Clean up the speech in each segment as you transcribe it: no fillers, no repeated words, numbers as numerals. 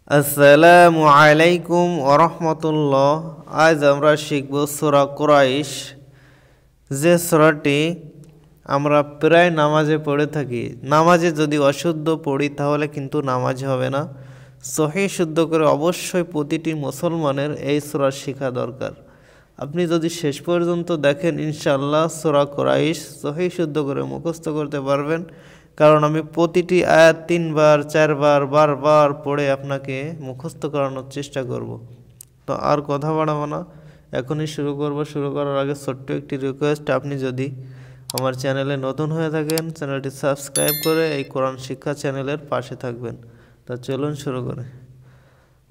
আসসালামু আলাইকুম ওয়া রাহমাতুল্লাহ। আজ আমরা শিখব সূরা কুরাইশ, যে সূরাটি আমরা প্রায় নামাজে পড়ে থাকি। নামাজে যদি অশুদ্ধ পড়ি তাহলে কিন্তু নামাজ হবে না। সহিহ শুদ্ধ করে অবশ্যই প্রতিটি মুসলমানের এই সূরা শেখা দরকার। আপনি যদি শেষ পর্যন্ত দেখেন ইনশাআল্লাহ সূরা কুরাইশ সহিহ শুদ্ধ করে মুখস্থ করতে পারবেন, কারণ আমি প্রতিটি আয়াত 3 বার 4 বার বারবার পড়ে আপনাকে মুখস্থ করানোর চেষ্টা করব। তো আর কথা বাড়াবো না, এখনই শুরু করব। শুরু করার আগে ছোট্ট একটি রিকোয়েস্ট, আপনি যদি আমার চ্যানেলে নতুন হয়ে থাকেন চ্যানেলটি সাবস্ক্রাইব করে এই কোরআন শিক্ষা চ্যানেলের পাশে থাকবেন। তা চলুন শুরু করে।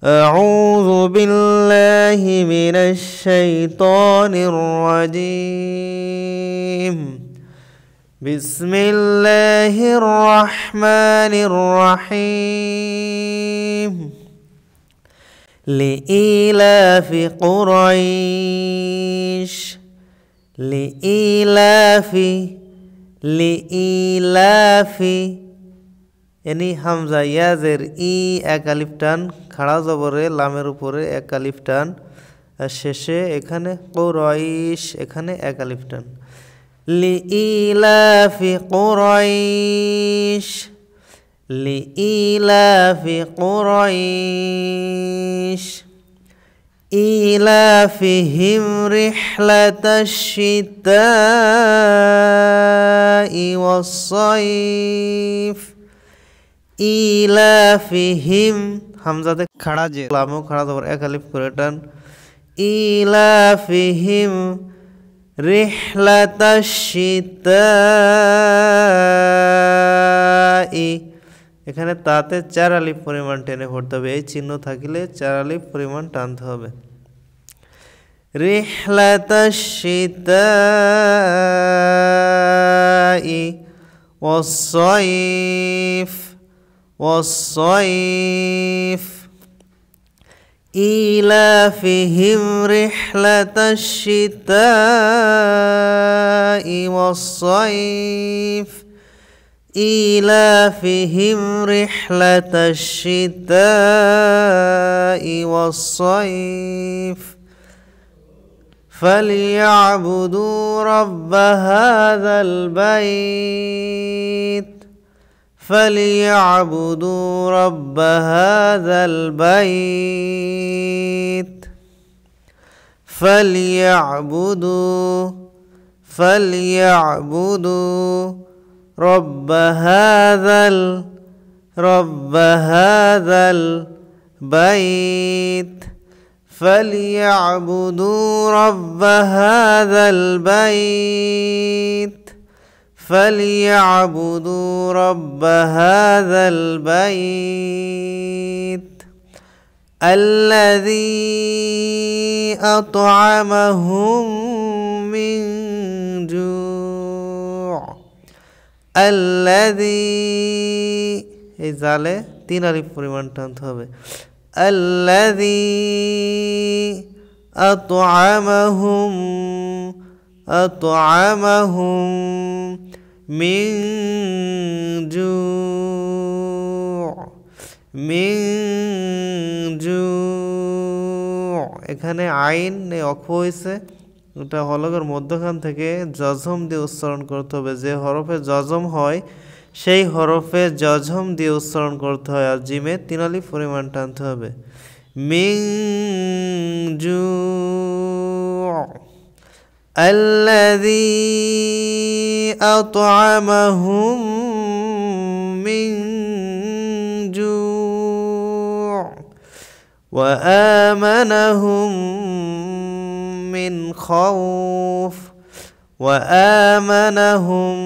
أعوذ بالله من الشيطان الرجيم بسم الله الرحمن الرحيم لإيلاف قريش لإيلاف यानी হামজা ইয়াজের ই এক আলিফ টান, খাড়া জবরে লামের উপরে এক আলিফ টান, আর শেষে এখানে কুরাইশ এখানে এক আলিফ টান। লিইলাফি কুরাইশ লিইলাফি কুরাইশ ইলাফিহিম রিহলাতাশ শিতাই ওয়াস সাইফ ইলাফিহিম হামজাতে খাড়া যে লামও খাড়া জবর এক আলিফ করে টান। ইলাফিহিম রিহলাতাশ শিতাই, এখানে তাতে 4 আলিফ পরিমাণ টেনে পড়তে হবে। এই চিহ্ন থাকলে 4 আলিফ পরিমাণ টানতে হবে। রিহলাতাশ শিতাই ওয়াস সাইফ والصيف إيلافهم رحلة الشتاء والصيف إيلافهم رحلة الشتاء والصيف فليعبدوا رب هذا البيت فليعبدوا رب هذا البيت فليعبدوا رب هذا البيت فليعبدوا رب هذا البيت فليعبدوا رب هذا البيت الذي أطعمهم من جوع الذي এই জালে 3 আলিফ পরিমাণ টানতে হবে। الذي أطعمهم من جوع এখানে আইন অক্ষ হয়েছে, এটা হলকের মধ্যখান থেকে জজম দিয়ে উচ্চারণ করতে হবে। যে হরফে জজম হয় সেই হরফে জজম দিয়ে উচ্চারণ করতে হয়, আর জিমে 3 আলিফ পরিমাণ টানতে হবে। মিন জু' الذي أطعمهم من جوع وآمنهم من خوف وآمنهم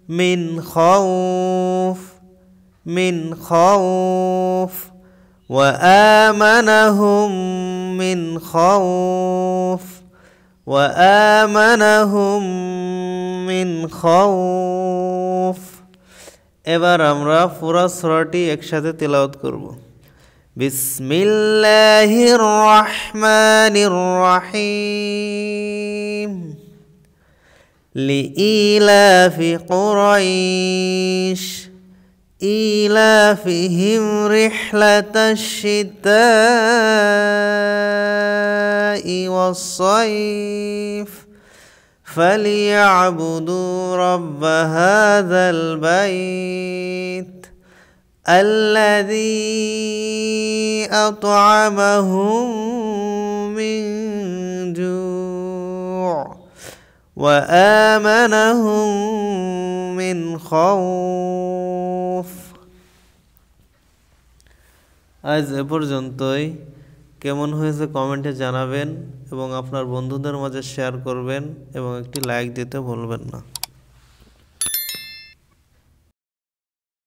من خوف وآمنهم من خوف এবার আমরা পুরো সূরাটি একসাথে তেলাওয়াত করব। বিসমিল্লাহির রহমানির রহিম লিইলাফি কুরাইশ إيلافهم رحلة الشتاء والصيف فليعبدوا رب هذا البيت الذي أطعمهم من جوع وآمنهم من خوف। আজ এ পর্যন্তই। কেমন হয়েছে কমেন্টে জানাবেন এবং আপনার বন্ধুদের মাঝে শেয়ার করবেন এবং একটি লাইক দিতে ভুলবেন না।